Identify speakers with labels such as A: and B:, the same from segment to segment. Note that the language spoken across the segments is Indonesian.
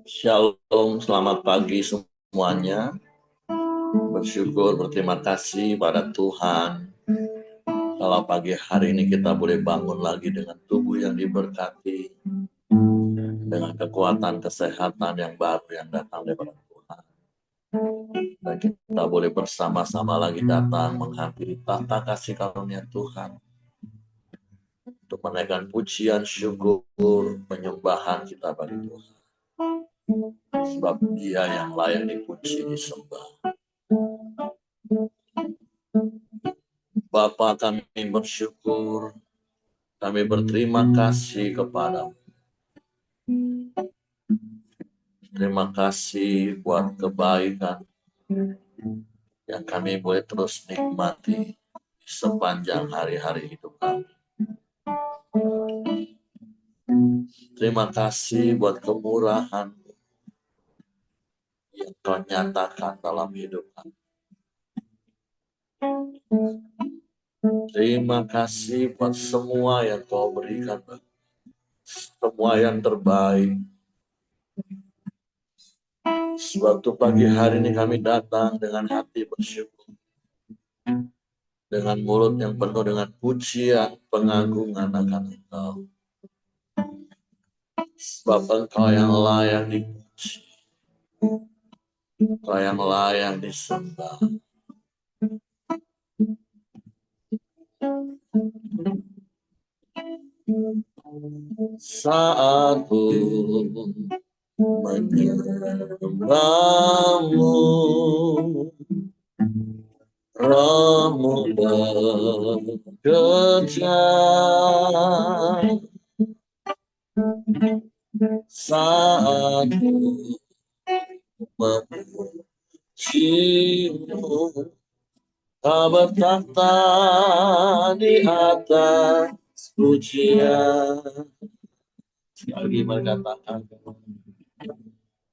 A: Shalom, selamat pagi semuanya. Bersyukur, berterima kasih pada Tuhan. Kalau pagi hari ini kita boleh bangun lagi dengan tubuh yang diberkati, dengan kekuatan kesehatan yang baru yang datang daripada Tuhan. Dan kita boleh bersama-sama lagi datang menghadiri tahta kasih karunia Tuhan. Untuk menaikkan pujian, syukur, penyembahan kita bagi Tuhan. Sebab Dia yang layak dipuji, disembah. Bapa, kami bersyukur, kami berterima kasih kepadamu. Terima kasih buat kebaikan yang kami boleh terus nikmati sepanjang hari-hari hidup kami. Terima kasih buat kemurahan yang kau nyatakan dalam hidup kami. Terima kasih buat semua yang kau berikan, semua yang terbaik. Suatu pagi hari ini kami datang dengan hati bersyukur, dengan mulut yang penuh dengan pujian, pengagungan akan Engkau. Sebab Engkau yang layak dipuji, Engkau yang layak disembah. Saat ku menyembahmu, rohmu bekerja. Saat ku memujimu, kau bertahta di atas pujian. Sekali lagi berkatakan,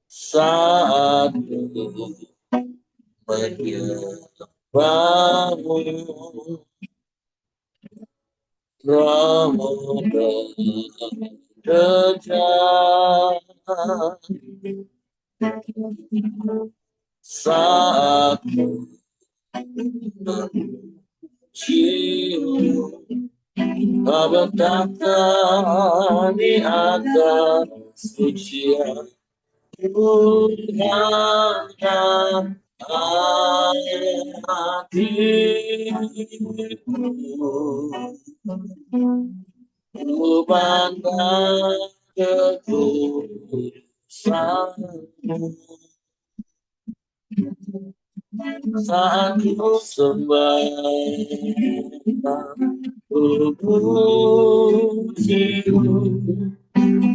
A: saat ku menyembahmu, rohmu bekerja. Saat ku memujimu, kau bertahta di atas pujian. Tuhan hatiku, ku pandang kekudusanmu. Saat ku sembah, ku pujimu,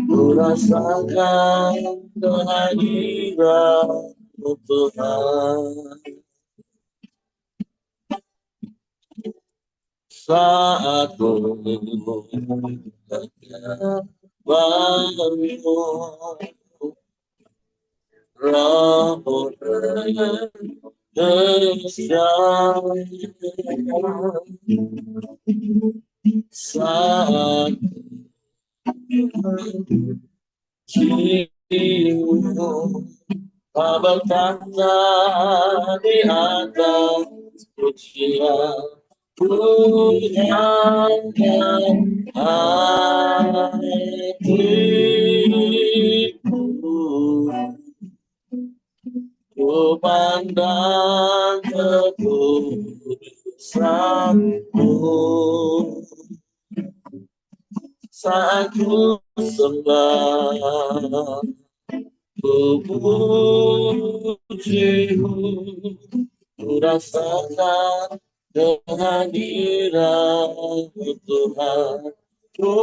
A: ku rasakan kehadiran-Mu Tuhan. Saat ku menyembahmu, rohmu bekerja. Saat jiwamu, kau bertahta di atas pujian. Tuhan kan hatiku, ku pandang kekudusanmu. Saat ku sembah, ku pujimu, ku rasakan kehadiran-Mu Tuhan. Ku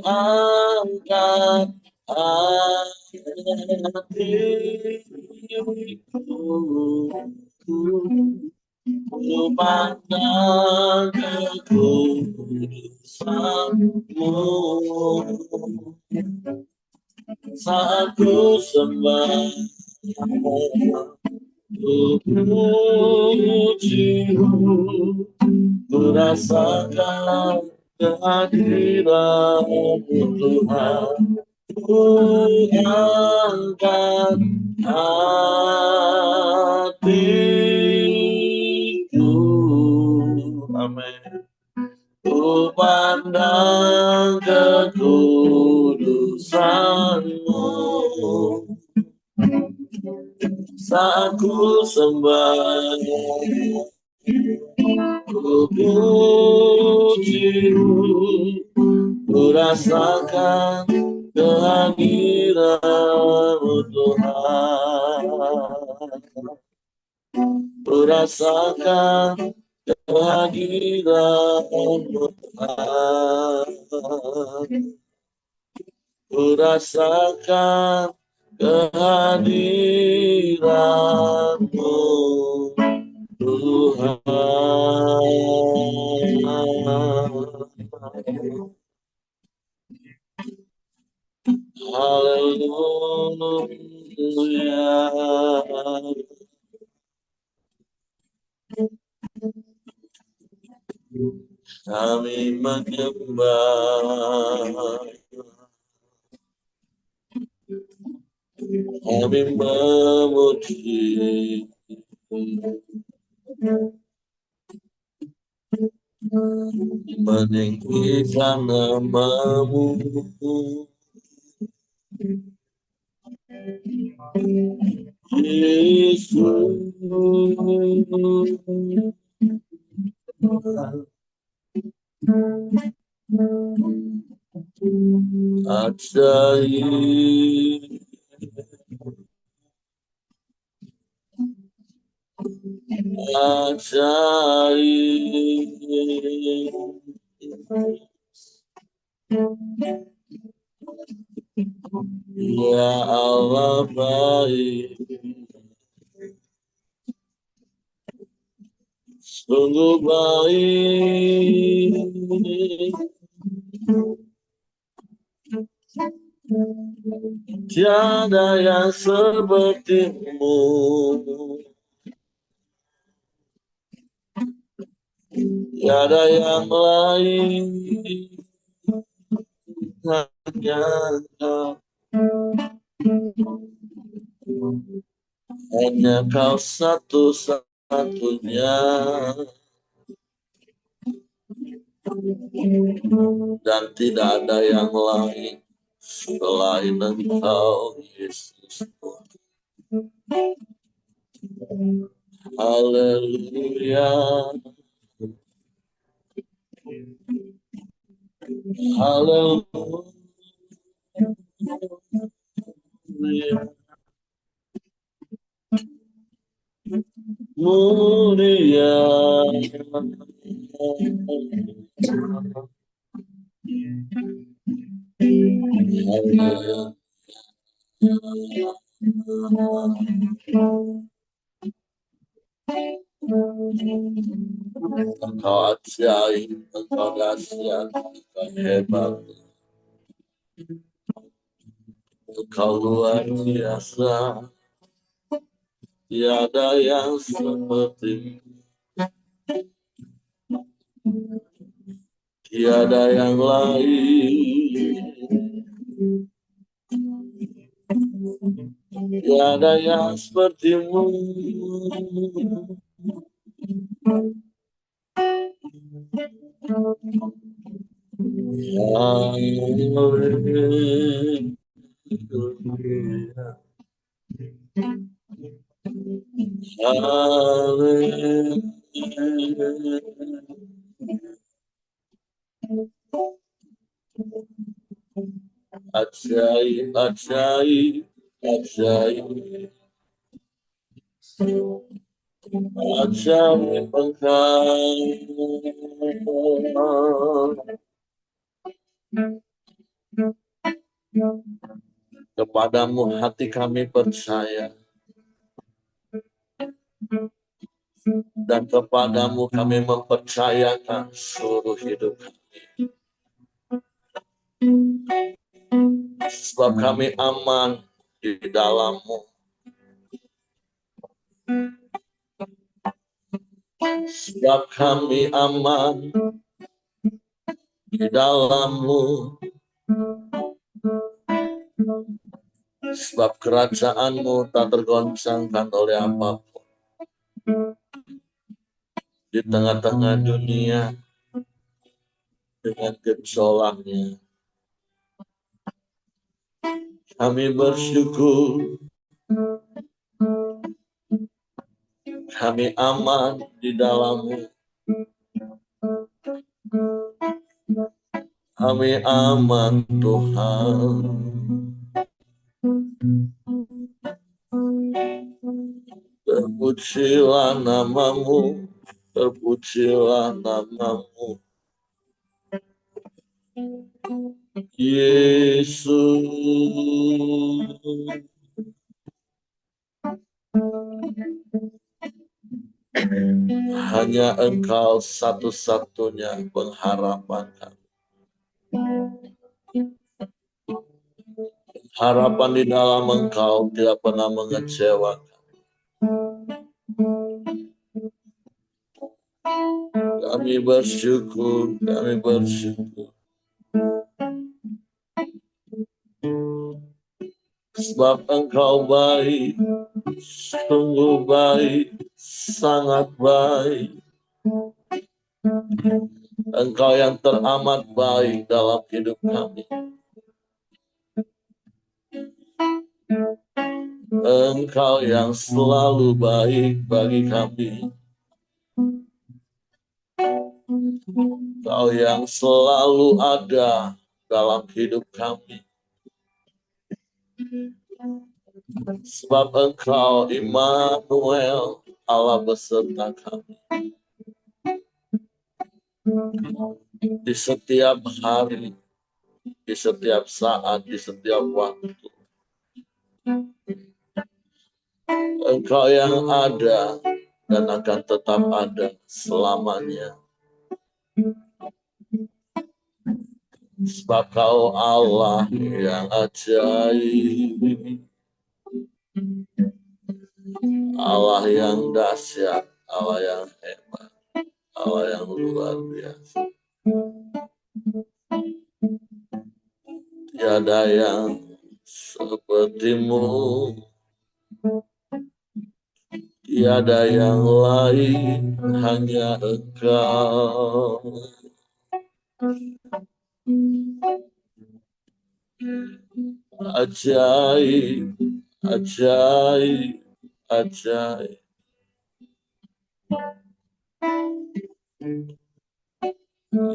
A: angkat hatiku, ku pandang kekudusan-Mu. Saat ku sembah, ku pujimu, ku rasakan kehadiran-Mu Tuhan. angkat hatiku, amin. Ku pandang kekudusan-Mu, saat ku sembah, ku puji-Mu, ku rasakan kehadiran-Mu Tuhan, ku rasakan kehadiran-Mu Tuhan, ku rasakan kehadiran-Mu Tuhan. Haleluya. Kami menyembah, kami memuji, meninggikan nama-Mu, Yesus. Ajaib, ajaib, ya Allah baik, sungguh baik, tiada yang seperti-Mu, tiada yang lain, hanya Kau, hanya Kau satu-satunya, dan tidak ada yang lain selain Engkau, Yesus. Haleluya, haleluya, mulia. Engkau ajaib, Engkau dahsyat, Engkau hebat, Engkau luar biasa, tiada yang seperti, tiada yang lain, tiada yang seperti-Mu. Ajaib, ajaib, ajaib, ajaib Engkau. Kepadamu hati kami percaya, dan kepadamu kami mempercayakan seluruh hidup kami. Sebab kami aman di dalam-Mu. Sebab kami aman di dalam-Mu. Sebab kerajaan-Mu tak tergoncangkan oleh apapun. Di tengah-tengah dunia dengan gejolaknya, kami bersyukur kami aman di dalam-Mu. Kami aman Tuhan. Terpujilah nama-Mu, terpujilah nama-Mu, Yesus. Hanya Engkau satu-satunya pengharapan kami. Harapan di dalam Engkau tidak pernah mengecewakan. Kami bersyukur, kami bersyukur. Sebab Engkau baik, sungguh baik, sangat baik. Engkau yang teramat baik dalam hidup kami. Engkau yang selalu baik bagi kami. Engkau yang selalu ada dalam hidup kami. Sebab Engkau Immanuel, Allah beserta kami. Di setiap hari, di setiap saat, di setiap waktu. Engkau yang ada dan akan tetap ada selamanya. Sebab Kau Allah yang ajaib, Allah yang dahsyat, Allah yang hebat, Allah yang luar biasa. Tiada yang seperti-Mu, tiada yang lain, hanya Engkau. Ajaib, ajaib, ajaib.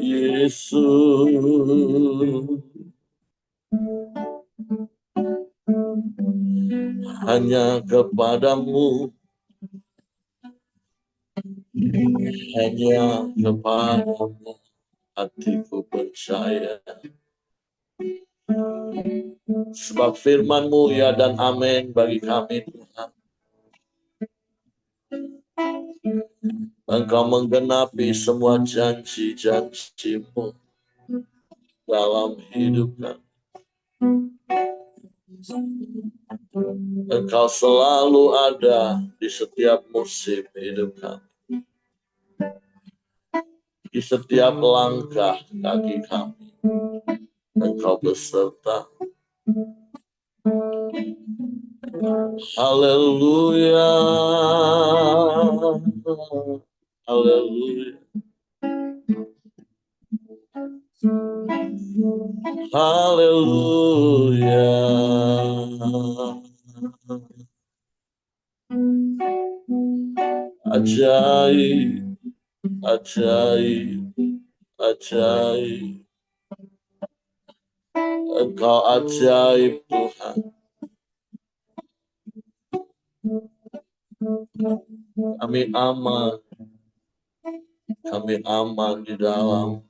A: Yesus, hanya kepadamu, hanya kepadamu hatiku percaya. Sebab firman-Mu ya dan amin bagi kami Tuhan. Engkau menggenapi semua janji-janji-Mu dalam hidup kami. Engkau selalu ada di setiap musim hidup kami. Di setiap langkah kaki kami. Engkau beserta. Haleluya. Haleluya. Haleluya. Ajaib, ajaib, ajaib. Engkau ajaib Tuhan. Kami aman di dalam.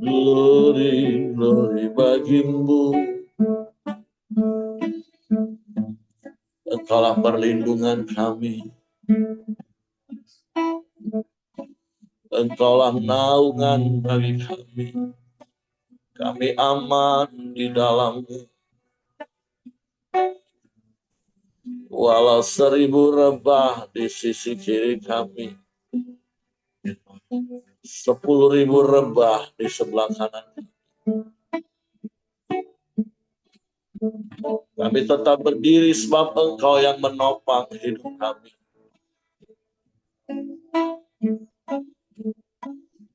A: Glory, glory bagi-Mu. Engkaulah perlindungan kami. Engkaulah naungan bagi kami. Kami aman di dalam-Mu. Walau 1000 rebah di sisi kiri kami, 10.000 rebah di sebelah kanan. Kami tetap berdiri sebab Engkau yang menopang hidup kami.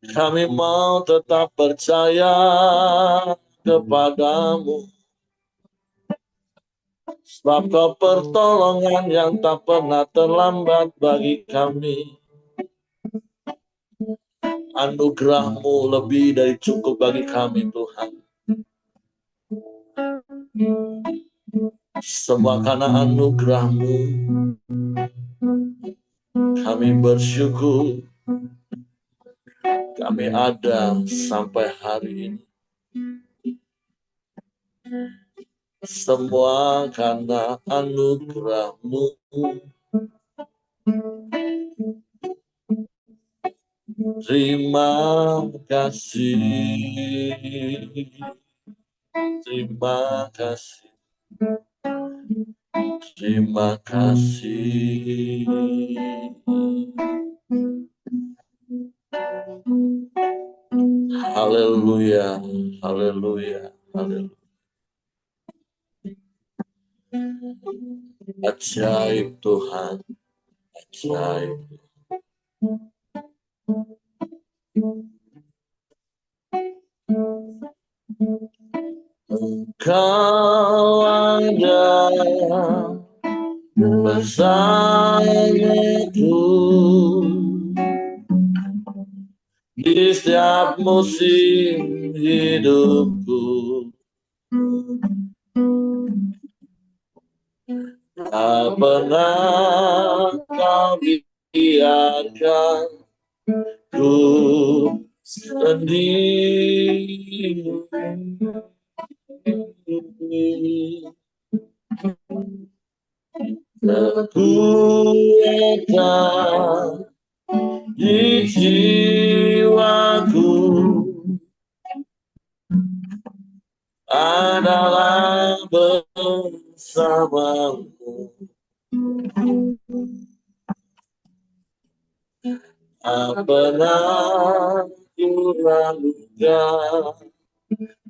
A: Kami mau tetap percaya kepadamu, sebab Kau pertolongan yang tak pernah terlambat bagi kami. Anugerah-Mu lebih dari cukup bagi kami, Tuhan. Semua karena anugerah-Mu, kami bersyukur kami ada sampai hari ini. Semua karena anugerah-Mu. Terima kasih. Terima kasih. Terima kasih. Haleluya, haleluya, haleluya. Ajaib Tuhan, ajaib. Engkau ada bersamaku di setiap musim hidupku. Tak pernah Kau biarkan ku sendiri. Kekuatan di jiwaku adalah bersamamu. Pernah ku ragukan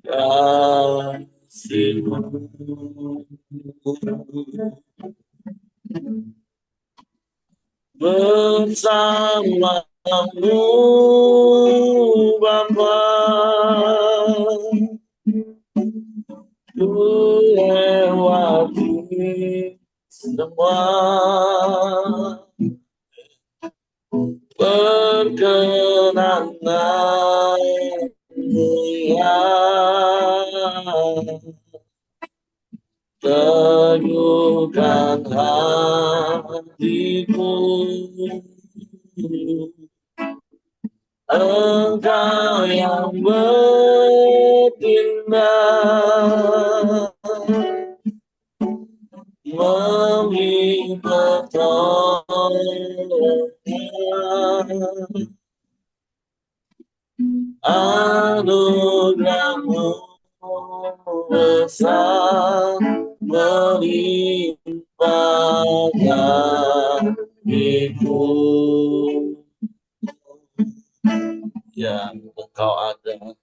A: kasih-Mu. Bersamamu Bapa, ku lewati semua perkenangan-Mu yang teguhkan hatiku. Engkau yang bertindak memberi pertolongan. Anugerah-Mu besar melimpah bagiku. Ya, Engkau ada.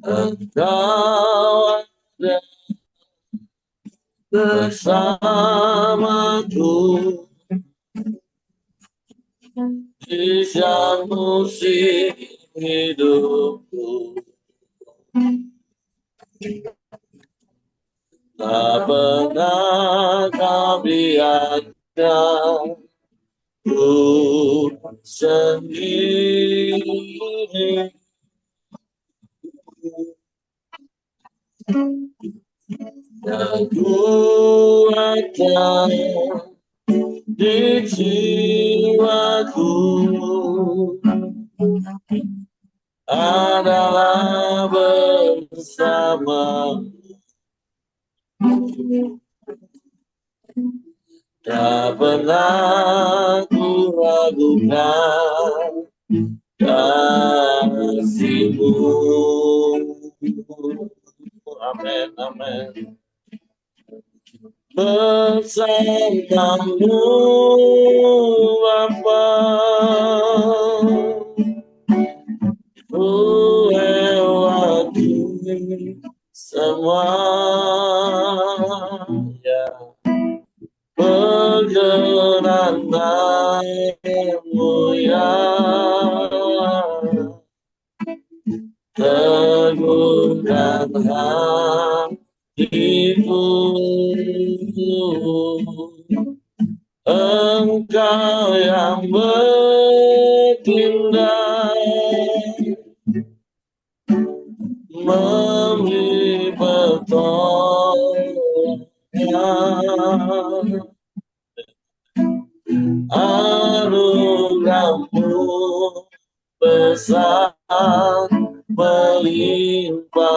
A: Engkau ada bersamaku di setiap musim hidupku. Tak pernah Kau biarkan ku sendiri. Kekuatan di jiwaku adalah bersamamu. Tak pernah ku ragukan kasih-Mu. Amin, amin. Bersamamu Bapa, ku teguhkan hatiku. Engkau yang bertindak memberi pertolongan, anugerahmu besar melimpah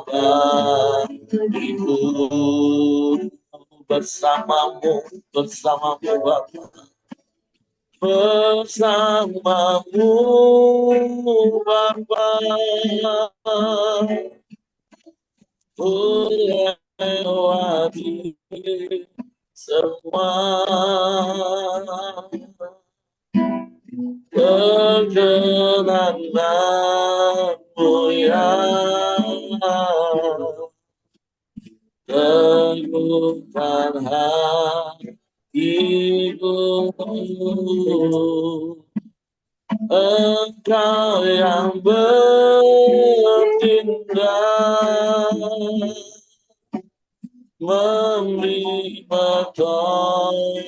A: bagiku. Bersamamu Bapa, bersamamu Bapa, melewati semua perjalananmu yang teguhkan hatiku. Engkau yang bertindak memberi pertolongan,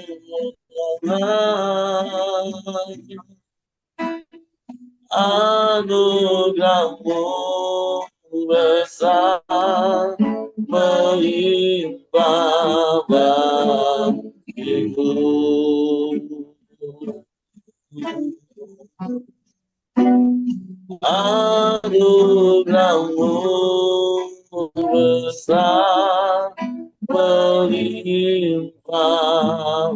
A: anugerahmu besar melimpah bagiku. Anugerahmu besar melimpah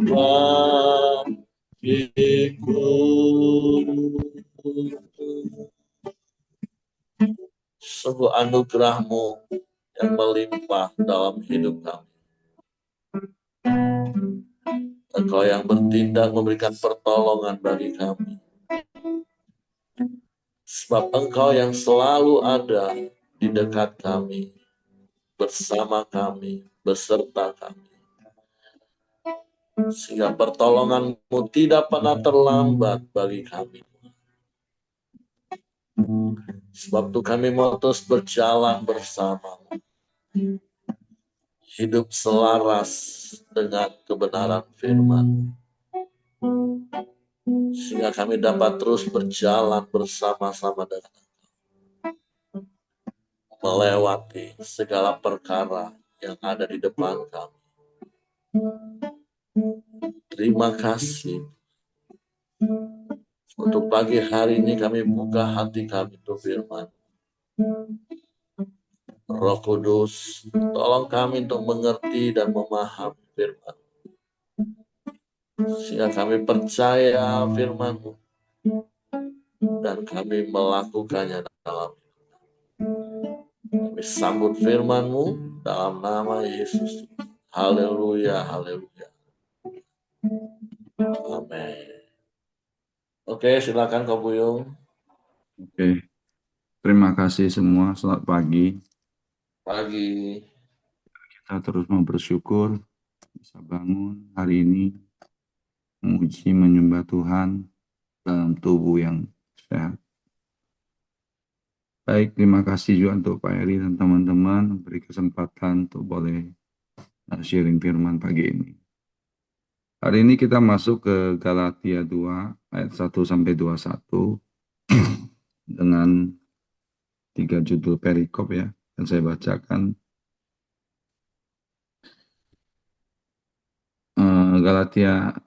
A: bagiku. Sungguh anugerahmu yang melimpah dalam hidup kami. Engkau yang bertindak memberikan pertolongan bagi kami. Sebab Engkau yang selalu ada di dekat kami, bersama kami, beserta kami. Sehingga pertolongan-Mu tidak pernah terlambat bagi kami. Sebab itu kami mau terus berjalan bersama-Mu. Hidup selaras dengan kebenaran firman. Sehingga kami dapat terus berjalan bersama-sama dengan melewati segala perkara yang ada di depan kami. Terima kasih. Untuk pagi hari ini kami buka hati kami untuk firman. Roh Kudus, tolong kami untuk mengerti dan memahami firman. Sehingga kami percaya firman-Mu dan kami melakukannya dalam hidup. Kami sambut firman-Mu dalam nama Yesus. Haleluya, haleluya. Amin. Oke, silakan Kak Buyung.
B: Oke, terima kasih semua. Selamat pagi.
A: Pagi.
B: Kita terus mau bersyukur bisa bangun hari ini, memuji, menyembah Tuhan dalam tubuh yang sehat. Baik, terima kasih juga untuk Pak Eri dan teman-teman beri kesempatan untuk boleh sharing firman pagi ini. Hari ini kita masuk ke Galatia 2 ayat 1 sampai 21 dengan 3 judul perikop ya, yang saya bacakan. Galatia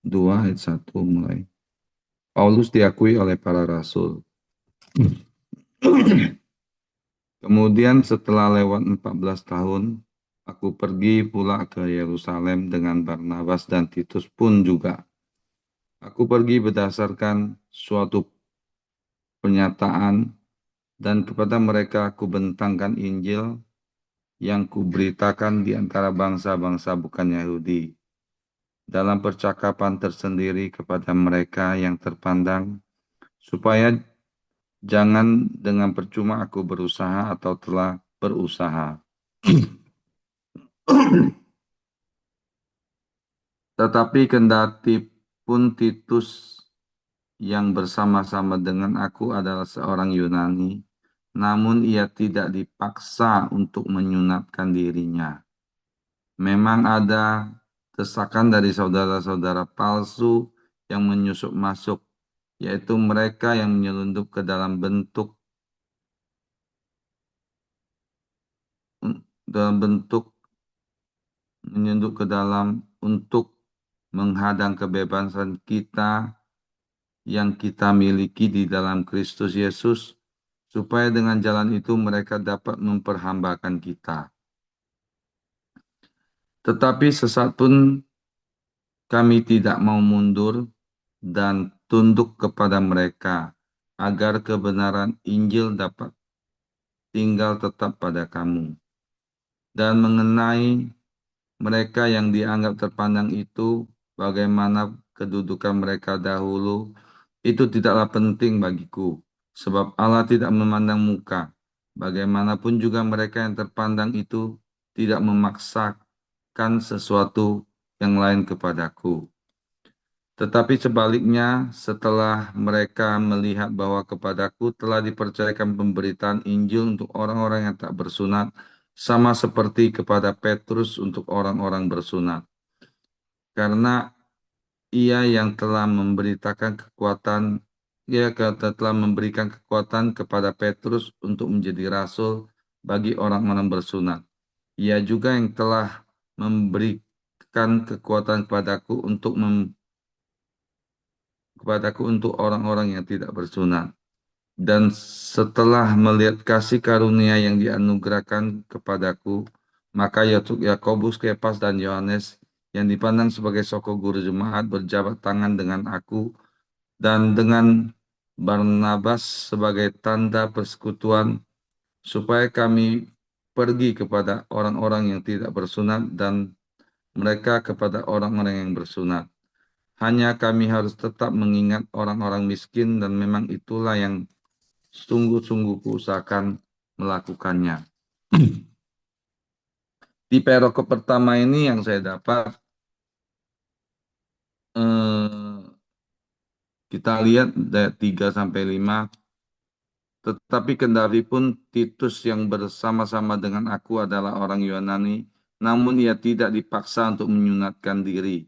B: 2 ayat 1 mulai. Paulus diakui oleh para rasul. Kemudian setelah lewat 14 tahun, aku pergi pula ke Yerusalem dengan Barnabas dan Titus pun juga. Aku pergi berdasarkan suatu pernyataan dan kepada mereka aku bentangkan Injil yang kuberitakan di antara bangsa-bangsa bukan Yahudi. Dalam percakapan tersendiri kepada mereka yang terpandang, supaya jangan dengan percuma aku berusaha atau telah berusaha. Tetapi kendati pun Titus yang bersama-sama dengan aku adalah seorang Yunani, namun ia tidak dipaksa untuk menyunatkan dirinya. Memang ada desakan dari saudara-saudara palsu yang menyusup masuk, yaitu mereka yang menyelundup ke dalam dalam bentuk menyelundup ke dalam untuk menghadang kebebasan kita yang kita miliki di dalam Kristus Yesus, supaya dengan jalan itu mereka dapat memperhambakan kita. Tetapi sesat pun kami tidak mau mundur dan tunduk kepada mereka, agar kebenaran Injil dapat tinggal tetap pada kamu. Dan mengenai mereka yang dianggap terpandang itu, bagaimana kedudukan mereka dahulu, itu tidaklah penting bagiku, sebab Allah tidak memandang muka. Bagaimanapun juga mereka yang terpandang itu tidak memaksakan sesuatu yang lain kepadaku. Tetapi sebaliknya, setelah mereka melihat bahwa kepadaku telah dipercayakan pemberitaan Injil untuk orang-orang yang tak bersunat, sama seperti kepada Petrus untuk orang-orang bersunat. Karena ia yang telah memberitakan kekuatan, ia telah memberikan kekuatan kepada Petrus untuk menjadi rasul bagi orang-orang bersunat. Ia juga yang telah memberikan kekuatan kepadaku untuk orang-orang yang tidak bersunat. Dan setelah melihat kasih karunia yang dianugerahkan kepadaku, maka Yakobus, Kefas, dan Yohanes yang dipandang sebagai soko guru jemaat berjabat tangan dengan aku dan dengan Barnabas sebagai tanda persekutuan, supaya kami pergi kepada orang-orang yang tidak bersunat dan mereka kepada orang-orang yang bersunat. Hanya kami harus tetap mengingat orang-orang miskin, dan memang itulah yang sungguh-sungguh kuusahakan melakukannya. Di perikop pertama ini yang saya dapat, kita lihat ayat 3 sampai 5. Tetapi kendari pun Titus yang bersama-sama dengan aku adalah orang Yunani, namun ia tidak dipaksa untuk menyunatkan diri.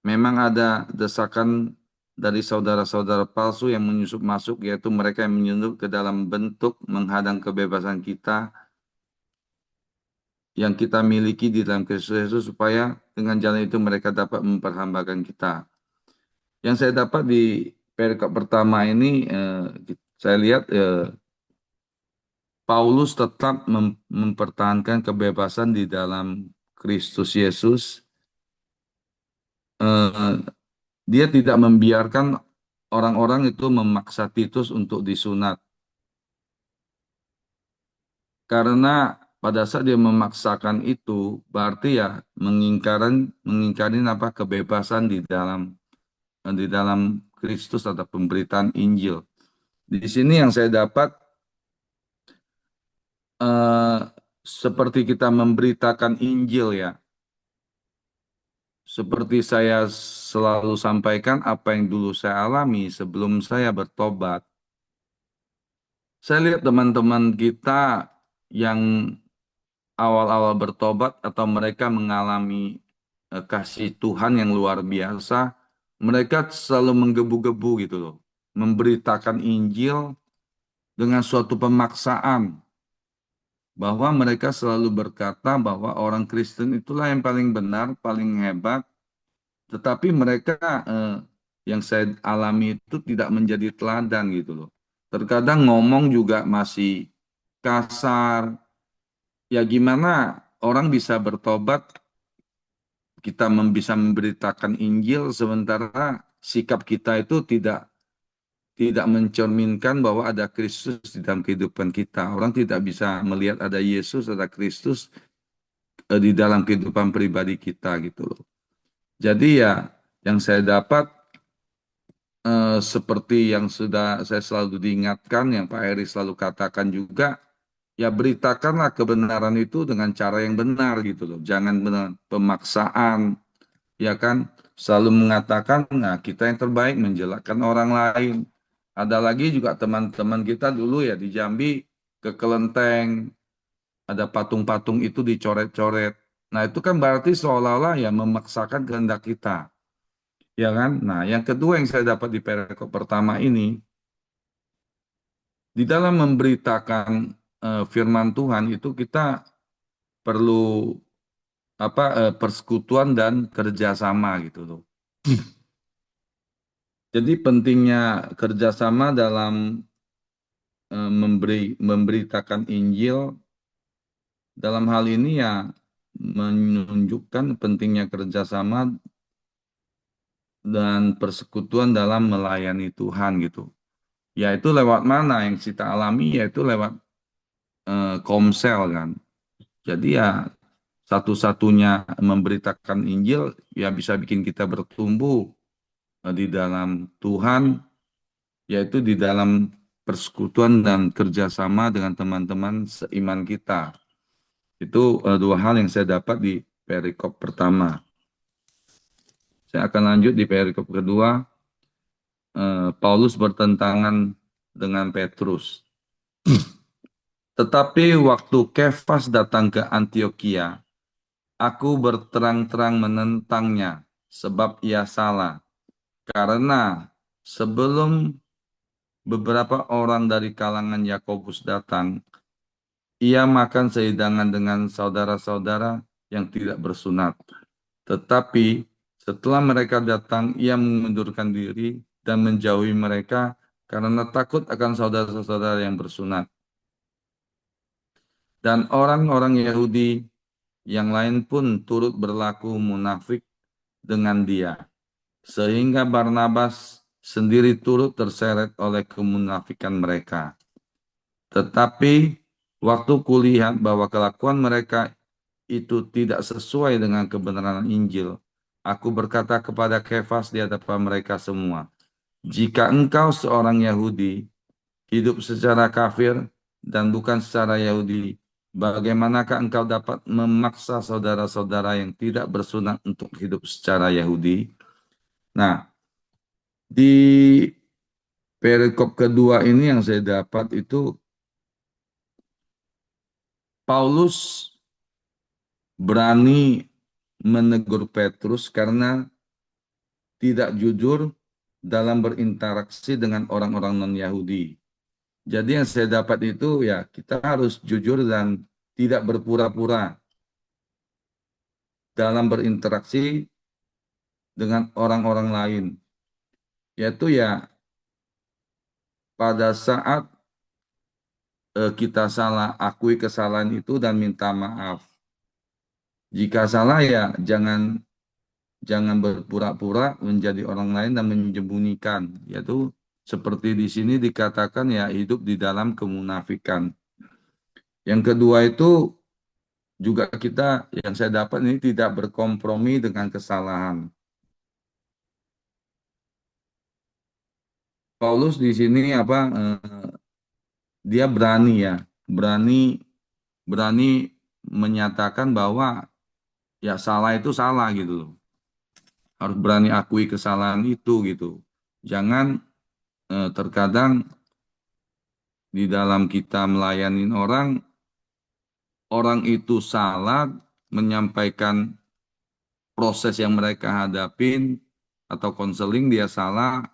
B: Memang ada desakan dari saudara-saudara palsu yang menyusup masuk, yaitu mereka yang menyusup ke dalam bentuk menghadang kebebasan kita yang kita miliki di dalam Kristus Yesus, supaya dengan jalan itu mereka dapat memperhambakan kita. Yang saya dapat di perikop pertama ini, saya lihat Paulus tetap mempertahankan kebebasan di dalam Kristus Yesus. Eh, Dia tidak membiarkan orang-orang itu memaksa Titus untuk disunat. Karena pada saat dia memaksakan itu, berarti ya mengingkarin apa kebebasan di dalam Kristus atau pemberitaan Injil. Di sini yang saya dapat, eh, seperti kita memberitakan Injil ya, seperti saya selalu sampaikan apa yang dulu saya alami sebelum saya bertobat. Saya lihat teman-teman kita yang awal-awal bertobat atau mereka mengalami kasih Tuhan yang luar biasa, mereka selalu menggebu-gebu gitu loh, memberitakan Injil dengan suatu pemaksaan, bahwa mereka selalu berkata bahwa orang Kristen itulah yang paling benar, paling hebat, tetapi mereka yang saya alami itu tidak menjadi teladan gitu loh. Terkadang ngomong juga masih kasar. Ya gimana orang bisa bertobat, kita bisa memberitakan Injil, sementara sikap kita itu tidak mencerminkan bahwa ada Kristus di dalam kehidupan kita. Orang tidak bisa melihat ada Yesus, ada Kristus di dalam kehidupan pribadi kita gitu loh. Jadi ya yang saya dapat, seperti yang sudah saya selalu diingatkan, yang Pak Heri selalu katakan juga, ya beritakanlah kebenaran itu dengan cara yang benar gitu loh. Jangan benar pemaksaan. ya kan, selalu mengatakan, nah kita yang terbaik menjelekkan orang lain. Ada lagi juga teman-teman kita dulu ya di Jambi ke kelenteng, ada patung-patung itu dicoret-coret. Nah itu kan berarti seolah-olah ya memaksakan kehendak kita, ya kan? Nah yang kedua yang saya dapat di perikop pertama ini, di dalam memberitakan firman Tuhan itu kita perlu persekutuan dan kerjasama gitu loh. Jadi pentingnya kerjasama dalam memberitakan Injil dalam hal ini ya menunjukkan pentingnya kerjasama dan persekutuan dalam melayani Tuhan gitu. Yaitu lewat mana yang kita alami, yaitu lewat komsel kan. Jadi ya satu-satunya memberitakan Injil ya bisa bikin kita bertumbuh di dalam Tuhan, yaitu di dalam persekutuan dan kerjasama dengan teman-teman seiman kita. Itu dua hal yang saya dapat di perikop pertama. Saya akan lanjut di perikop kedua. Paulus bertentangan dengan Petrus. Tetapi waktu Kefas datang ke Antioquia, aku berterang-terang menentangnya, sebab ia salah. Karena sebelum beberapa orang dari kalangan Yakobus datang, ia makan sehidangan dengan saudara-saudara yang tidak bersunat. Tetapi setelah mereka datang, ia mengundurkan diri dan menjauhi mereka karena takut akan saudara-saudara yang bersunat. Dan orang-orang Yahudi yang lain pun turut berlaku munafik dengan dia. Sehingga Barnabas sendiri turut terseret oleh kemunafikan mereka. Tetapi waktu kulihat bahwa kelakuan mereka itu tidak sesuai dengan kebenaran Injil, aku berkata kepada Kefas di hadapan mereka semua, jika engkau seorang Yahudi, hidup secara kafir dan bukan secara Yahudi, bagaimanakah engkau dapat memaksa saudara-saudara yang tidak bersunat untuk hidup secara Yahudi? Nah, di perikop kedua ini yang saya dapat itu Paulus berani menegur Petrus karena tidak jujur dalam berinteraksi dengan orang-orang non-Yahudi. Jadi yang saya dapat itu ya kita harus jujur dan tidak berpura-pura dalam berinteraksi dengan orang-orang lain. Yaitu ya pada saat kita salah, akui kesalahan itu dan minta maaf. Jika salah ya jangan berpura-pura menjadi orang lain dan menyembunyikan. Yaitu seperti di sini dikatakan ya hidup di dalam kemunafikan. Yang kedua itu juga kita yang saya dapat ini tidak berkompromi dengan kesalahan. Paulus di sini dia berani ya, berani berani menyatakan bahwa ya salah itu salah gitu loh. Harus berani akui kesalahan itu gitu. Jangan terkadang di dalam kita melayani orang, orang itu salah menyampaikan proses yang mereka hadapin atau konseling dia salah,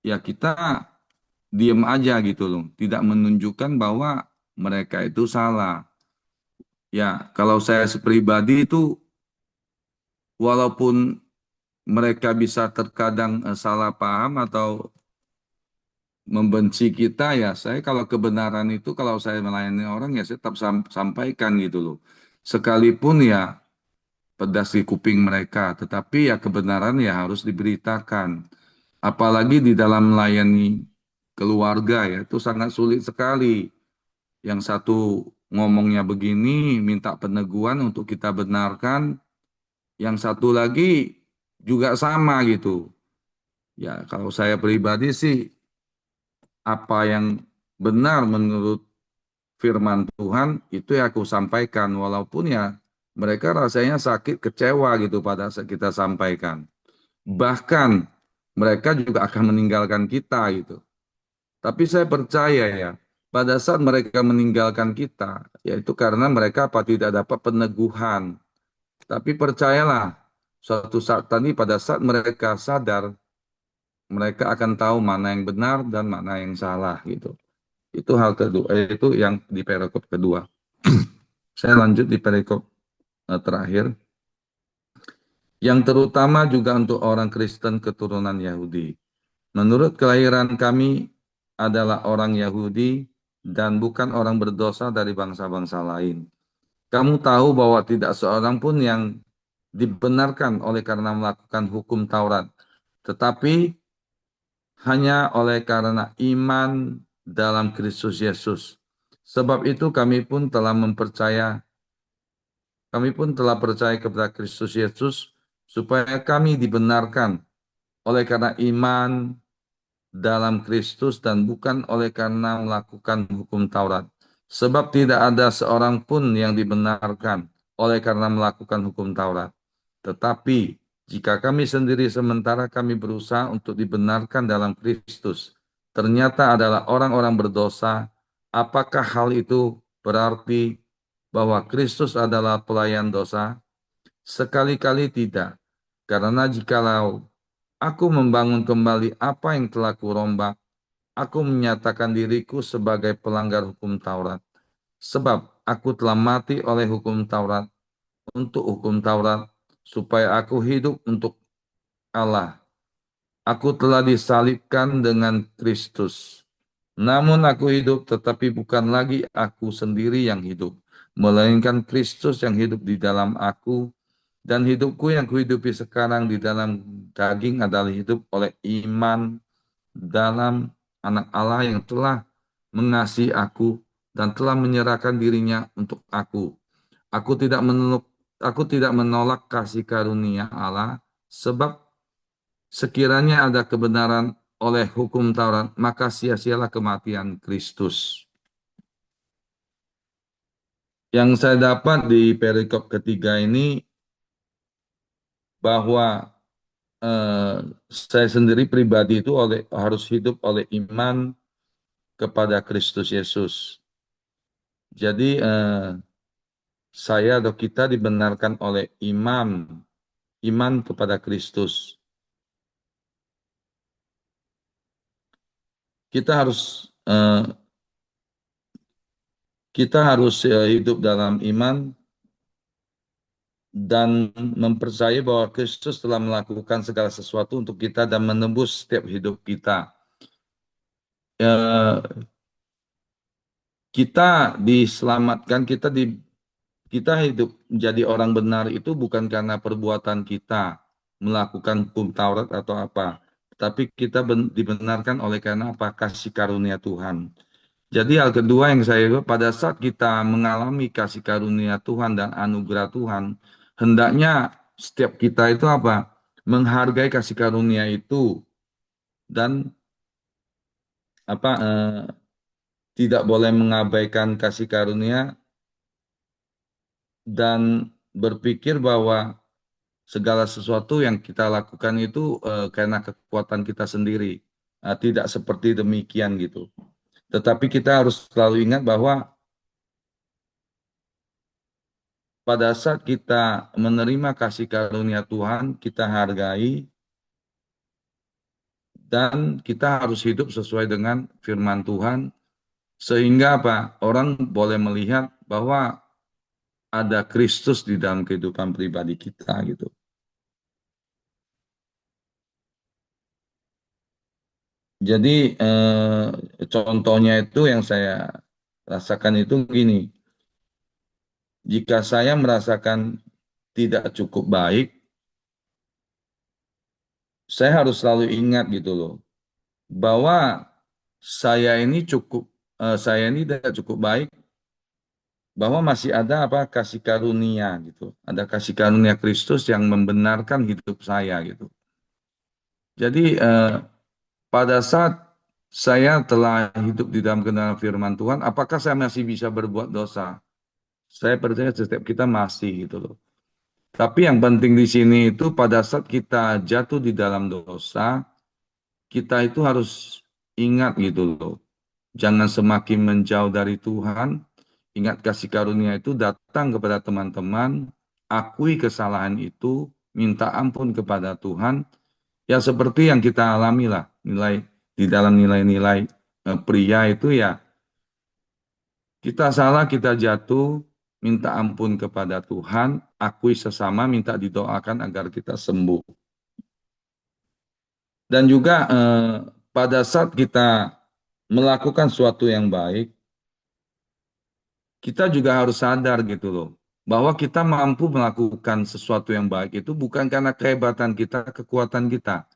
B: ya kita diem aja gitu loh. Tidak menunjukkan bahwa mereka itu salah. Ya, kalau saya pribadi itu walaupun mereka bisa terkadang salah paham atau membenci kita ya, saya kalau kebenaran itu kalau saya melayani orang ya saya tetap sampaikan gitu loh. Sekalipun ya pedas di kuping mereka, tetapi ya kebenaran ya harus diberitakan. Apalagi di dalam melayani keluarga ya, itu sangat sulit sekali. Yang satu ngomongnya begini, minta peneguhan untuk kita benarkan. Yang satu lagi juga sama gitu. Ya, kalau saya pribadi sih, apa yang benar menurut firman Tuhan, itu ya aku sampaikan. Walaupun ya mereka rasanya sakit, kecewa gitu pada saat kita sampaikan. Bahkan mereka juga akan meninggalkan kita gitu. Tapi saya percaya ya, pada saat mereka meninggalkan kita, yaitu karena mereka apa tidak dapat peneguhan. Tapi percayalah, suatu saat tadi pada saat mereka sadar, mereka akan tahu mana yang benar dan mana yang salah gitu. Itu hal kedua, itu yang di perikop kedua. Saya lanjut di perikop terakhir, yang terutama juga untuk orang Kristen keturunan Yahudi. Menurut kelahiran kami adalah orang Yahudi dan bukan orang berdosa dari bangsa-bangsa lain. Kamu tahu bahwa tidak seorang pun yang dibenarkan oleh karena melakukan hukum Taurat, tetapi hanya oleh karena iman dalam Kristus Yesus. Sebab itu kami pun telah percaya kepada Kristus Yesus supaya kami dibenarkan oleh karena iman dalam Kristus dan bukan oleh karena melakukan hukum Taurat. Sebab tidak ada seorang pun yang dibenarkan oleh karena melakukan hukum Taurat. Tetapi jika kami sendiri sementara kami berusaha untuk dibenarkan dalam Kristus, ternyata adalah orang-orang berdosa, apakah hal itu berarti bahwa Kristus adalah pelayan dosa? Sekali-kali tidak. Karena jikalau aku membangun kembali apa yang telah kurombak, aku menyatakan diriku sebagai pelanggar hukum Taurat. Sebab aku telah mati oleh hukum Taurat untuk hukum Taurat, supaya aku hidup untuk Allah. Aku telah disalibkan dengan Kristus. Namun aku hidup, tetapi bukan lagi aku sendiri yang hidup, melainkan Kristus yang hidup di dalam aku, dan hidupku yang kuhidupi sekarang di dalam daging adalah hidup oleh iman dalam anak Allah yang telah mengasihi aku dan telah menyerahkan dirinya untuk aku. Aku tidak menolak, aku tidak menolak kasih karunia Allah, sebab sekiranya ada kebenaran oleh hukum Taurat, maka sia-sialah kematian Kristus. Yang saya dapat di perikop ketiga ini bahwa eh, saya sendiri pribadi itu harus hidup oleh iman kepada Kristus Yesus. Jadi saya atau kita dibenarkan oleh iman kepada Kristus. Kita harus hidup dalam iman dan mempercayai bahwa Kristus telah melakukan segala sesuatu untuk kita dan menembus setiap hidup kita. Eh, kita diselamatkan, kita hidup menjadi orang benar itu bukan karena perbuatan kita melakukan hukum Taurat atau apa, tapi kita dibenarkan oleh karena apa? Kasih karunia Tuhan. Jadi hal kedua yang saya pada saat kita mengalami kasih karunia Tuhan dan anugerah Tuhan, hendaknya setiap kita itu apa? Menghargai kasih karunia itu dan tidak boleh mengabaikan kasih karunia dan berpikir bahwa segala sesuatu yang kita lakukan itu karena kekuatan kita sendiri. Tidak seperti demikian gitu. Tetapi kita harus selalu ingat bahwa pada saat kita menerima kasih karunia Tuhan, kita hargai dan kita harus hidup sesuai dengan firman Tuhan sehingga apa? Orang boleh melihat bahwa ada Kristus di dalam kehidupan pribadi kita gitu. Jadi contohnya itu yang saya rasakan itu gini, jika saya merasakan tidak cukup baik, saya harus selalu ingat gitu loh, bahwa saya ini tidak cukup baik, bahwa masih ada apa kasih karunia gitu, ada kasih karunia Kristus yang membenarkan hidup saya gitu. Jadi pada saat saya telah hidup di dalam kebenaran firman Tuhan, apakah saya masih bisa berbuat dosa? Saya percaya setiap kita masih gitu loh. Tapi yang penting di sini itu pada saat kita jatuh di dalam dosa, kita itu harus ingat gitu loh. Jangan semakin menjauh dari Tuhan. Ingat kasih karunia itu datang kepada teman-teman, akui kesalahan itu, minta ampun kepada Tuhan. Ya seperti yang kita alami lah, nilai di dalam nilai-nilai pria itu ya, kita salah, kita jatuh, minta ampun kepada Tuhan, akui sesama, minta didoakan agar kita sembuh. Dan juga pada saat kita melakukan sesuatu yang baik, kita juga harus sadar gitu loh, bahwa kita mampu melakukan sesuatu yang baik itu bukan karena kehebatan kita, kekuatan kita,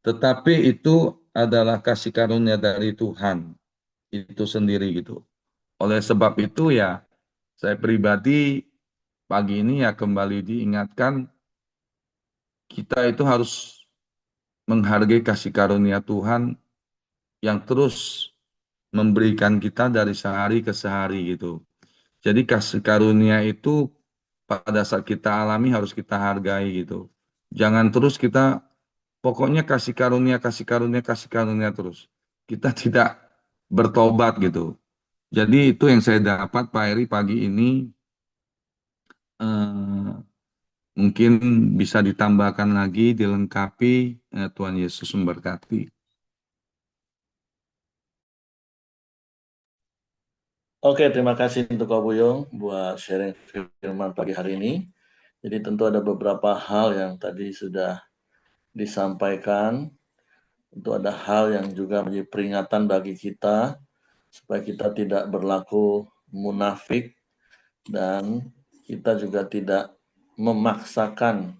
B: tetapi itu adalah kasih karunia dari Tuhan itu sendiri gitu. Oleh sebab itu ya, saya pribadi pagi ini ya kembali diingatkan kita itu harus menghargai kasih karunia Tuhan yang terus memberikan kita dari sehari ke sehari gitu. Jadi kasih karunia itu pada saat kita alami harus kita hargai gitu. Jangan terus kita pokoknya kasih karunia, kasih karunia, kasih karunia terus. Kita tidak bertobat gitu. Jadi itu yang saya dapat Pak Eri pagi ini. eh, Mungkin bisa ditambahkan lagi, dilengkapi. Tuhan Yesus memberkati.
A: Oke, terima kasih untuk Kak Buyung buat sharing firman pagi hari ini. Jadi tentu ada beberapa hal yang tadi sudah disampaikan. Tentu ada hal yang juga menjadi peringatan bagi kita supaya kita tidak berlaku munafik dan kita juga tidak memaksakan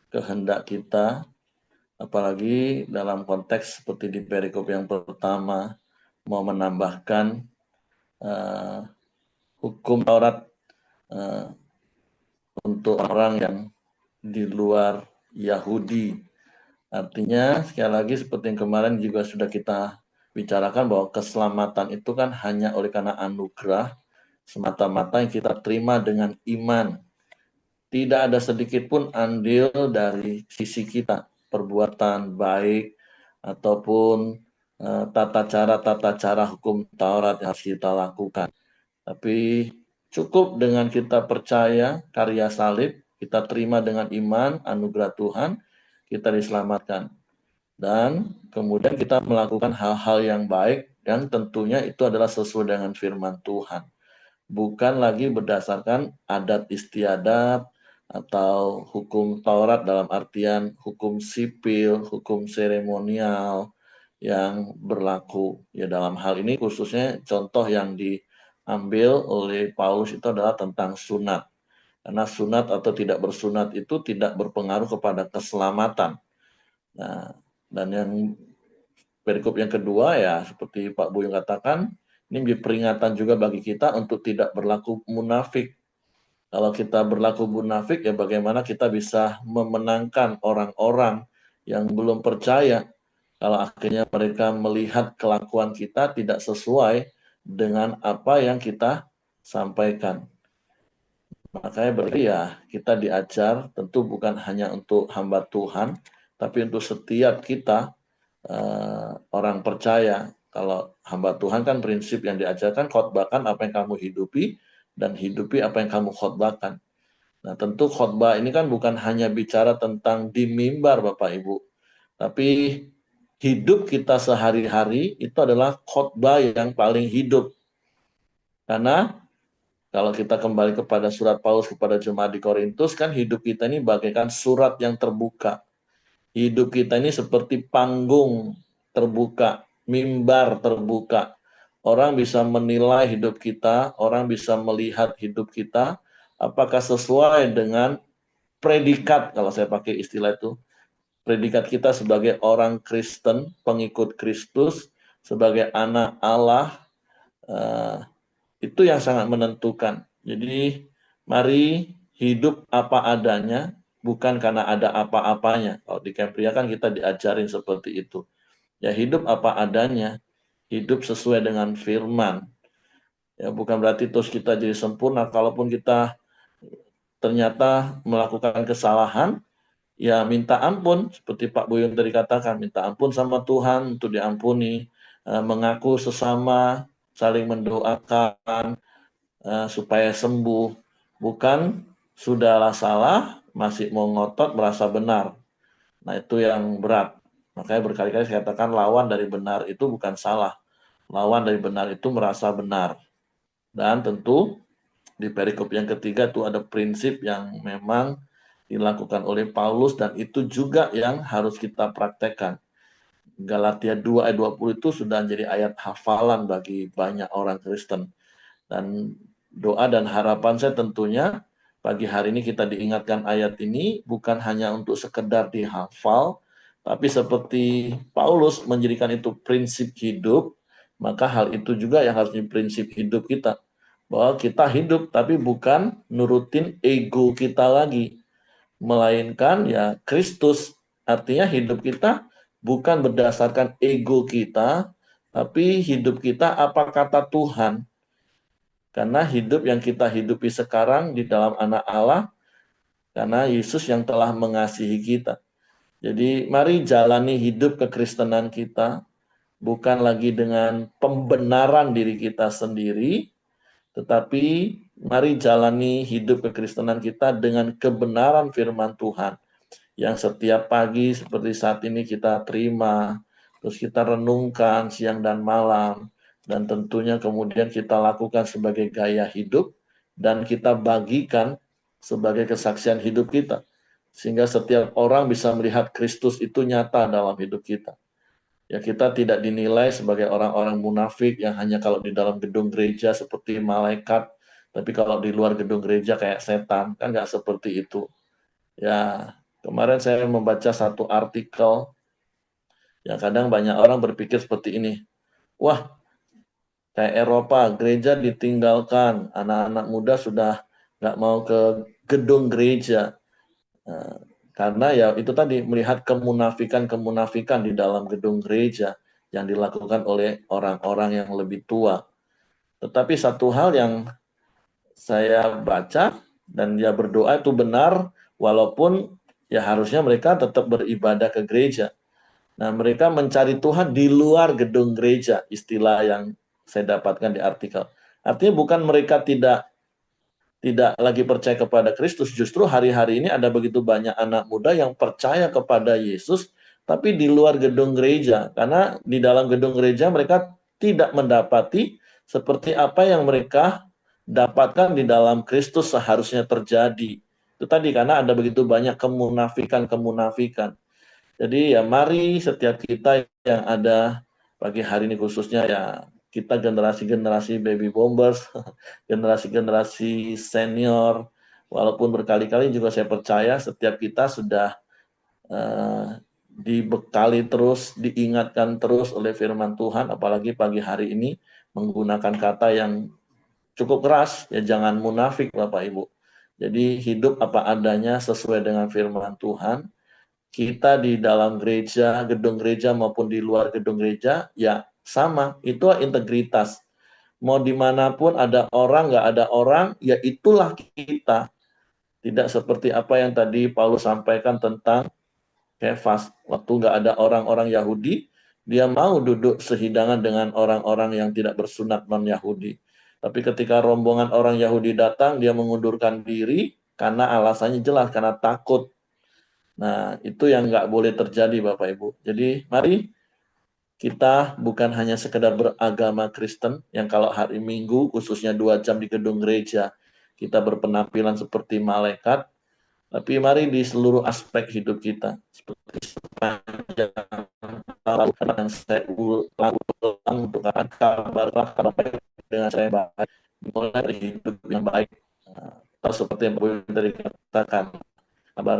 A: kehendak kita, apalagi dalam konteks seperti di perikop yang pertama mau menambahkan uh, hukum Taurat uh, untuk orang yang di luar Yahudi. Artinya sekali lagi seperti yang kemarin juga sudah kita bicarakan bahwa keselamatan itu kan hanya oleh karena anugerah semata-mata yang kita terima dengan iman. Tidak ada sedikit pun andil dari sisi kita, perbuatan baik ataupun tata cara hukum Taurat yang harus kita lakukan. Tapi cukup dengan kita percaya karya salib, kita terima dengan iman, anugerah Tuhan, kita diselamatkan. Dan kemudian kita melakukan hal-hal yang baik, dan tentunya itu adalah sesuai dengan firman Tuhan. Bukan lagi berdasarkan adat istiadat atau hukum Taurat dalam artian hukum sipil, hukum seremonial yang berlaku. Ya dalam hal ini khususnya contoh yang diambil oleh Paulus itu adalah tentang sunat. Karena sunat atau tidak bersunat itu tidak berpengaruh kepada keselamatan. Nah, dan yang perikop yang kedua ya seperti Pak Buyung katakan, ini menjadi peringatan juga bagi kita untuk tidak berlaku munafik. Kalau kita berlaku munafik ya bagaimana kita bisa memenangkan orang-orang yang belum percaya kalau akhirnya mereka melihat kelakuan kita tidak sesuai dengan apa yang kita sampaikan. Makanya berarti ya kita diajar tentu bukan hanya untuk hamba Tuhan, tapi untuk setiap kita orang percaya. Kalau hamba Tuhan kan prinsip yang diajarkan khotbahkan apa yang kamu hidupi dan hidupi apa yang kamu khotbahkan. Nah, tentu khotbah ini kan bukan hanya bicara tentang di mimbar Bapak Ibu, tapi hidup kita sehari-hari itu adalah khotbah yang paling hidup. Karena kalau kita kembali kepada surat Paulus kepada jemaat di Korintus, kan hidup kita ini bagaikan surat yang terbuka. Hidup kita ini seperti panggung terbuka, mimbar terbuka. Orang bisa menilai hidup kita, orang bisa melihat hidup kita, apakah sesuai dengan predikat, kalau saya pakai istilah itu, predikat kita sebagai orang Kristen, pengikut Kristus, sebagai anak Allah, eh, itu yang sangat menentukan. Jadi mari hidup apa adanya, bukan karena ada apa-apanya. Kalau di Kempria kan kita diajarin seperti itu. Ya hidup apa adanya, hidup sesuai dengan firman. Ya, bukan berarti terus kita jadi sempurna. Kalaupun kita ternyata melakukan kesalahan, ya minta ampun. Seperti Pak Buyung tadi katakan, minta ampun sama Tuhan untuk diampuni. Mengaku sesama, saling mendoakan supaya sembuh. Bukan sudahlah salah, masih mau ngotot merasa benar. Nah, itu yang berat. Makanya berkali-kali saya katakan lawan dari benar itu bukan salah. Lawan dari benar itu merasa benar. Dan tentu di perikop yang ketiga itu ada prinsip yang memang dilakukan oleh Paulus dan itu juga yang harus kita praktekkan. Galatia 2 ayat 20 itu sudah jadi ayat hafalan bagi banyak orang Kristen. Dan doa dan harapan saya tentunya pagi hari ini kita diingatkan ayat ini bukan hanya untuk sekedar dihafal, tapi seperti Paulus menjadikan itu prinsip hidup, maka hal itu juga yang harus menjadi prinsip hidup kita. Bahwa kita hidup tapi bukan nurutin ego kita lagi, melainkan ya Kristus. Artinya hidup kita bukan berdasarkan ego kita, tapi hidup kita apa kata Tuhan. Karena hidup yang kita hidupi sekarang di dalam anak Allah, karena Yesus yang telah mengasihi kita. Jadi mari jalani hidup kekristenan kita, bukan lagi dengan pembenaran diri kita sendiri, tetapi mari jalani hidup kekristenan kita dengan kebenaran firman Tuhan. Yang setiap pagi seperti saat ini kita terima, terus kita renungkan siang dan malam, dan tentunya kemudian kita lakukan sebagai gaya hidup, dan kita bagikan sebagai kesaksian hidup kita. Sehingga setiap orang bisa melihat Kristus itu nyata dalam hidup kita. Ya, kita tidak dinilai sebagai orang-orang munafik yang hanya kalau di dalam gedung gereja seperti malaikat, tapi kalau di luar gedung gereja kayak setan, kan nggak seperti itu. Ya, kemarin saya membaca satu artikel yang kadang banyak orang berpikir seperti ini. Wah, kayak Eropa, gereja ditinggalkan, anak-anak muda sudah nggak mau ke gedung gereja. Nah, karena ya itu tadi melihat kemunafikan-kemunafikan di dalam gedung gereja yang dilakukan oleh orang-orang yang lebih tua. Tetapi satu hal yang saya baca dan dia berdoa itu benar, walaupun ya harusnya mereka tetap beribadah ke gereja. Nah, mereka mencari Tuhan di luar gedung gereja, istilah yang saya dapatkan di artikel. Artinya bukan mereka tidak lagi percaya kepada Kristus, justru hari-hari ini ada begitu banyak anak muda yang percaya kepada Yesus, tapi di luar gedung gereja. Karena di dalam gedung gereja mereka tidak mendapati seperti apa yang mereka dapatkan di dalam Kristus seharusnya terjadi. Itu tadi karena ada begitu banyak kemunafikan-kemunafikan. Jadi ya mari setiap kita yang ada pagi hari ini khususnya ya kita generasi-generasi baby boomers, generasi-generasi senior, walaupun berkali-kali juga saya percaya setiap kita sudah dibekali terus, diingatkan terus oleh firman Tuhan, apalagi pagi hari ini menggunakan kata yang cukup keras, ya jangan munafik Bapak Ibu. Jadi hidup apa adanya sesuai dengan firman Tuhan, kita di dalam gereja, gedung gereja maupun di luar gedung gereja, ya sama, itu integritas. Mau dimanapun ada orang, nggak ada orang, ya itulah kita. Tidak seperti apa yang tadi Paulus sampaikan tentang Kefas. Waktu nggak ada orang-orang Yahudi, dia mau duduk sehidangan dengan orang-orang yang tidak bersunat non-Yahudi. Tapi ketika rombongan orang Yahudi datang, dia mengundurkan diri karena alasannya jelas, karena takut. Nah, itu yang nggak boleh terjadi Bapak Ibu. Jadi mari kita bukan hanya sekedar beragama Kristen yang kalau hari Minggu khususnya 2 jam di gedung gereja kita berpenampilan seperti malaikat, tapi mari di seluruh aspek hidup kita seperti sepanjang tahun yang saya ulang untuk kabar dengan saya baik, mulai dari hidup yang baik. Atau seperti yang Ibu tadi katakan, kabar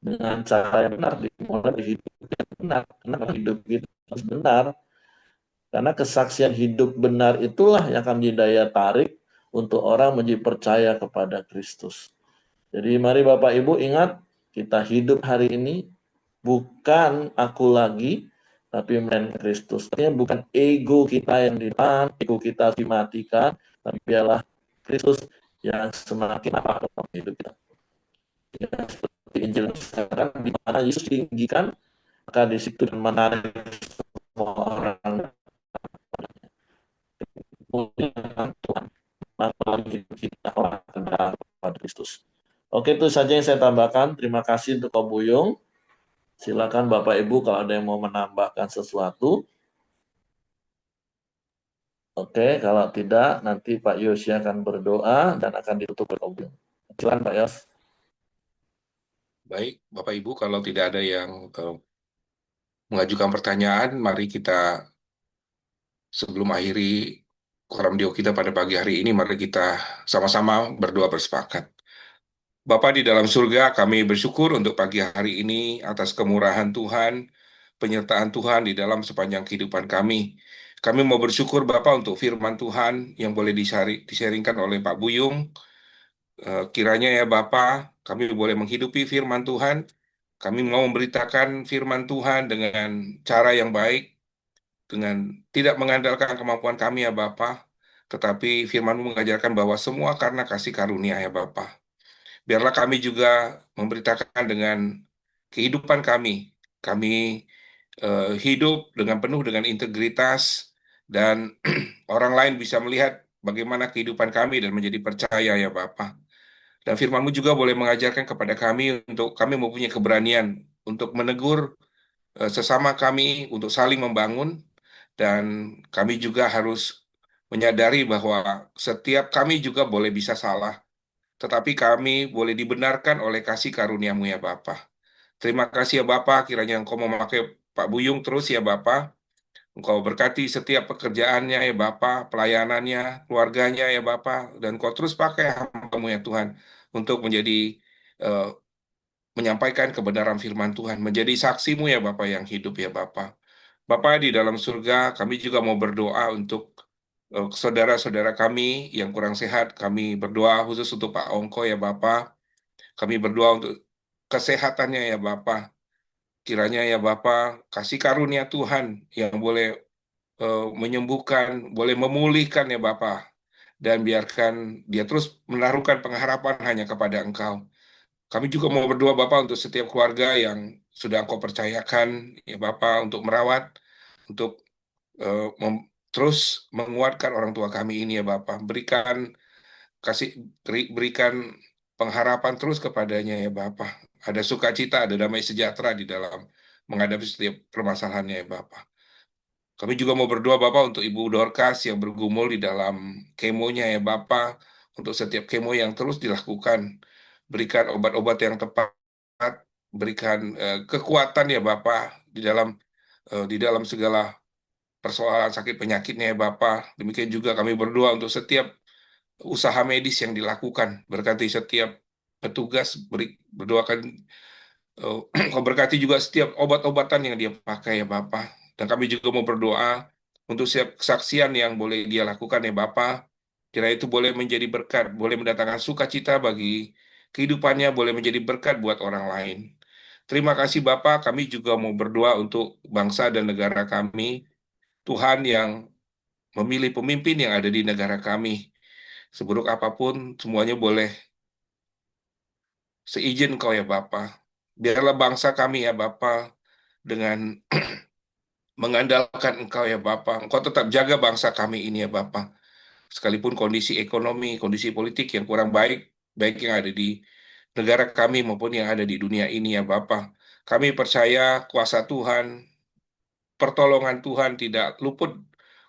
A: dengan cara yang benar, dimulai dari hidup yang benar. Karena hidup kita harus benar. Karena kesaksian hidup benar itulah yang akan menjadi daya tarik untuk orang menjadi percaya kepada Kristus. Jadi mari Bapak Ibu ingat, kita hidup hari ini bukan aku lagi, tapi melainkan Kristus. Artinya bukan ego kita yang di depan, ego kita dimatikan, tapi biarlah Kristus yang semakin apa dalam hidup kita. Ya, seperti Injil sekarang di mana Yesus ditinggikan, maka di situ menarik semua orang dengan Tuhan. Maka hidup kita orang kenal pada Kristus. Oke, itu saja yang saya tambahkan. Terima kasih untuk Pak Buyung. Silakan Bapak Ibu kalau ada yang mau menambahkan sesuatu. Oke, kalau tidak nanti Pak Yosi akan berdoa dan akan ditutup oleh Pak Buyung. Silakan Pak Yos.
C: Baik, Bapak Ibu, kalau tidak ada yang mengajukan pertanyaan, mari kita sebelum akhiri koram Dio kita pada pagi hari ini, mari kita sama-sama berdoa bersepakat. Bapa di dalam surga, kami bersyukur untuk pagi hari ini atas kemurahan Tuhan, penyertaan Tuhan di dalam sepanjang kehidupan kami. Kami mau bersyukur Bapak untuk firman Tuhan yang boleh disaringkan oleh Pak Buyung. Kiranya ya Bapa, kami boleh menghidupi firman Tuhan. Kami mau memberitakan firman Tuhan dengan cara yang baik, dengan tidak mengandalkan kemampuan kami ya Bapa, tetapi firman-Mu mengajarkan bahwa semua karena kasih karunia ya Bapa. Biarlah kami juga memberitakan dengan kehidupan kami. Kami hidup dengan penuh dengan integritas dan orang lain bisa melihat bagaimana kehidupan kami dan menjadi percaya ya Bapa. Dan firman-Mu juga boleh mengajarkan kepada kami untuk kami mempunyai keberanian untuk menegur sesama kami, untuk saling membangun, dan kami juga harus menyadari bahwa setiap kami juga boleh bisa salah, tetapi kami boleh dibenarkan oleh kasih karunia-Mu ya Bapa. Terima kasih ya Bapa, kiranya Engkau memakai Pak Buyung terus ya Bapa. Engkau berkati setiap pekerjaannya ya Bapa, pelayanannya, keluarganya ya Bapa, dan Engkau terus pakai hamba-Mu ya Tuhan untuk menjadi eh, menyampaikan kebenaran firman Tuhan, menjadi saksi-Mu ya Bapa yang hidup ya Bapa. Bapa di dalam surga, kami juga mau berdoa untuk saudara-saudara kami yang kurang sehat. Kami berdoa khusus untuk Pak Ongko ya Bapa. Kami berdoa untuk kesehatannya ya Bapa. Kiranya ya Bapa, kasih karunia Tuhan yang boleh menyembuhkan, boleh memulihkan ya Bapa. Dan biarkan dia terus menaruhkan pengharapan hanya kepada Engkau. Kami juga mau berdoa Bapak untuk setiap keluarga yang sudah Engkau percayakan ya Bapak untuk merawat, untuk terus menguatkan orang tua kami ini ya Bapak. Berikan pengharapan terus kepadanya ya Bapak. Ada sukacita, ada damai sejahtera di dalam menghadapi setiap permasalahannya ya Bapak. Kami juga mau berdoa Bapak untuk Ibu Dorcas yang bergumul di dalam kemonya ya Bapak, untuk setiap kemo yang terus dilakukan. Berikan obat-obat yang tepat, berikan kekuatan ya Bapak di dalam segala persoalan sakit penyakitnya ya Bapak. Demikian juga kami berdoa untuk setiap usaha medis yang dilakukan. Berkati setiap petugas, berdoakan kau berkati juga setiap obat-obatan yang dia pakai ya Bapak. Dan kami juga mau berdoa untuk setiap kesaksian yang boleh dia lakukan ya Bapak. Kira itu boleh menjadi berkat, boleh mendatangkan sukacita bagi kehidupannya, boleh menjadi berkat buat orang lain. Terima kasih Bapak, kami juga mau berdoa untuk bangsa dan negara kami. Tuhan yang memilih pemimpin yang ada di negara kami. Seburuk apapun, semuanya boleh seizin Kau ya Bapak. Biarlah bangsa kami ya Bapak dengan mengandalkan Engkau ya Bapak. Engkau tetap jaga bangsa kami ini ya Bapak. Sekalipun kondisi ekonomi, kondisi politik yang kurang baik, baik yang ada di negara kami maupun yang ada di dunia ini ya Bapak. Kami percaya kuasa Tuhan, pertolongan Tuhan tidak luput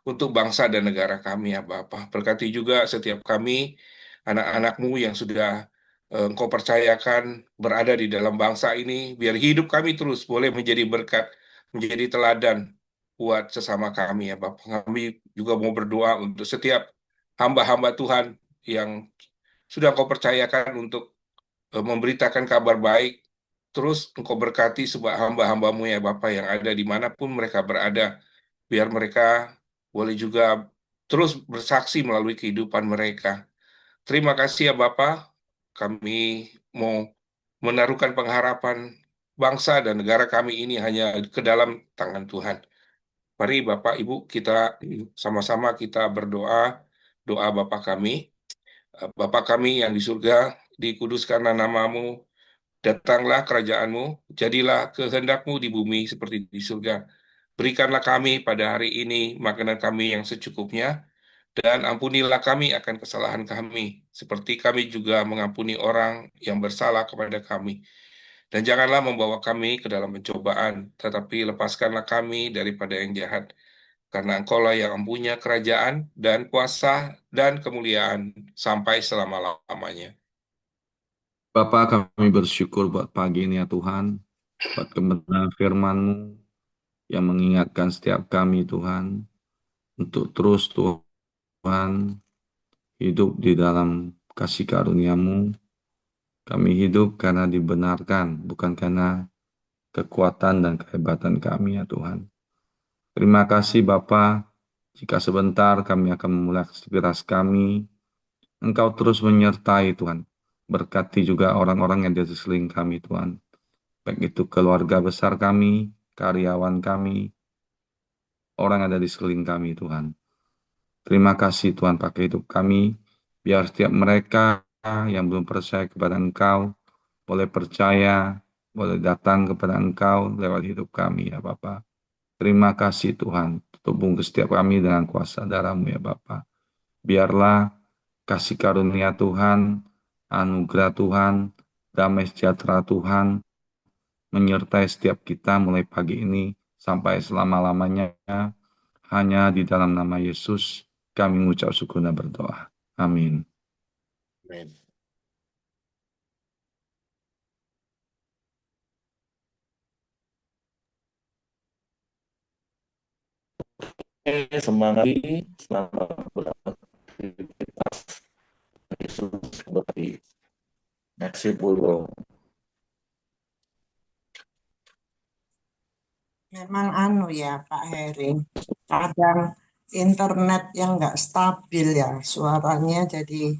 C: untuk bangsa dan negara kami ya Bapak. Berkati juga setiap kami, anak-anak-Mu yang sudah Engkau percayakan berada di dalam bangsa ini, biar hidup kami terus boleh menjadi berkat, menjadi teladan buat sesama kami ya Bapak. Kami juga mau berdoa untuk setiap hamba-hamba Tuhan yang sudah Engkau percayakan untuk memberitakan kabar baik. Terus Engkau berkati sebuah hamba-hambamu ya Bapak yang ada dimanapun mereka berada. Biar mereka boleh juga terus bersaksi melalui kehidupan mereka. Terima kasih ya Bapak. Kami mau menaruhkan pengharapan bangsa dan negara kami ini hanya ke dalam tangan Tuhan. Mari Bapak Ibu kita sama-sama kita berdoa, doa Bapa kami. Bapa kami yang di surga, dikuduskanlah namamu, datanglah kerajaanmu, jadilah kehendakmu di bumi seperti di surga. Berikanlah kami pada hari ini makanan kami yang secukupnya, dan ampunilah kami akan kesalahan kami, seperti kami juga mengampuni orang yang bersalah kepada kami. Dan janganlah membawa kami ke dalam pencobaan, tetapi lepaskanlah kami daripada yang jahat. Karena Engkaulah yang mempunyai kerajaan dan kuasa dan kemuliaan sampai selama-lamanya.
B: Bapa, kami bersyukur buat pagi ini ya Tuhan, buat kebenaran firman-Mu yang mengingatkan setiap kami Tuhan, untuk terus Tuhan hidup di dalam kasih karunia-Mu. Kami hidup karena dibenarkan, bukan karena kekuatan dan kehebatan kami ya Tuhan. Terima kasih Bapa, jika sebentar kami akan memulai aktivitas kami, Engkau terus menyertai Tuhan. Berkati juga orang-orang yang di sekeliling kami Tuhan. Baik itu keluarga besar kami, karyawan kami, orang yang ada di sekeliling kami Tuhan. Terima kasih Tuhan pakai hidup kami, biar setiap mereka yang belum percaya kepada Engkau, boleh percaya, boleh datang kepada Engkau lewat hidup kami ya Bapa. Terima kasih Tuhan, tutup bungkus setiap kami dengan kuasa darah-Mu ya Bapa. Biarlah kasih karunia Tuhan, anugerah Tuhan, damai sejahtera Tuhan, menyertai setiap kita mulai pagi ini sampai selama-lamanya. Hanya di dalam nama Yesus kami mengucap syukur dan berdoa. Amin.
C: Amin.
A: Semangat, selamat beraktivitas. Yesus berkati. Merci Pulwo.
D: Memang ya Pak Heri, kadang internet yang nggak stabil ya, suaranya jadi